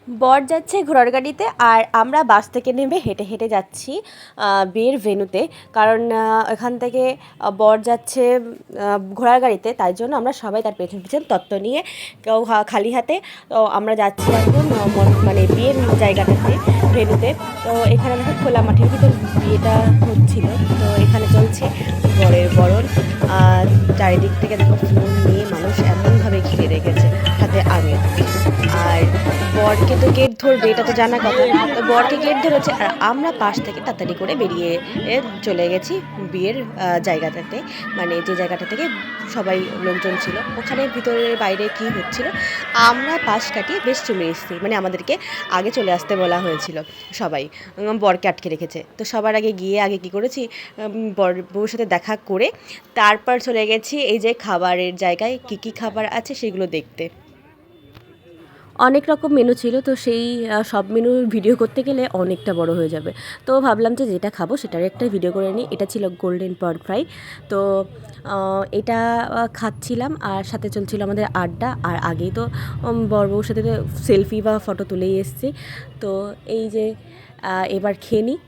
বর যাচ্ছে ঘোড়ার গাড়িতে আর আমরা বাস থেকে নেমে হেঁটে হেঁটে যাচ্ছি বিয়ের ভেন্যুতে। কারণ এখান থেকে বর যাচ্ছে ঘোড়ার গাড়িতে, তাই জন্য আমরা সবাই তার পেছন পেছন তত্ত্ব নিয়ে কেউ খালি হাতে। তো আমরা যাচ্ছি এখন মানে বিয়ের জায়গাটাতে, ভেন্যুতে। তো এখানে দেখো খোলা মাঠের ভিতর বিয়েটা হচ্ছিল। তো এখানে চলছে বরের বরণ। চারিদিক থেকে দেখো ফুল নিয়ে মানুষ এমনভাবে ঘিরে রেখেছে, হাতে আবির। আর বরকে তো গেট ধরবে, এটা তো জানা কথা। তো বরকে গেট ধরেছে আর আমরা পাশ থেকে তাড়াতাড়ি করে বেরিয়ে চলে গেছি বিয়ের জায়গাটাতে, মানে যে জায়গাটা থেকে সবাই লোকজন ছিল ওখানে। ভিতরে বাইরে কি হচ্ছিল আমরা পাশ কাটিয়ে বেশ চলে এসেছি, মানে আমাদেরকে আগে চলে আসতে বলা হয়েছিল সবাই। বরকে আটকে রেখেছে, তো সবার আগে গিয়ে আগে কি করেছি, বর বউর সাথে দেখা করে তারপর চলে গেছি এই যে খাবারের জায়গায়, কি কি খাবার আছে সেগুলো দেখতে। অনেক রকম মেনু ছিল, তো সেই সব মেনুর ভিডিও করতে গেলে অনেকটা বড় হয়ে যাবে। তো ভাবলাম যে যেটা খাবো সেটার একটা ভিডিও করে নিই। এটা ছিল গোল্ডেন পড ফ্রাই। তো এটা খাচ্ছিলাম আর সাথে চলছিল আমাদের আড্ডা। আর আগেই তো বর বউর সাথে সেলফি বা ফটো তুলেই এসেছি। তো এই যে এবার খেয়ে নিই।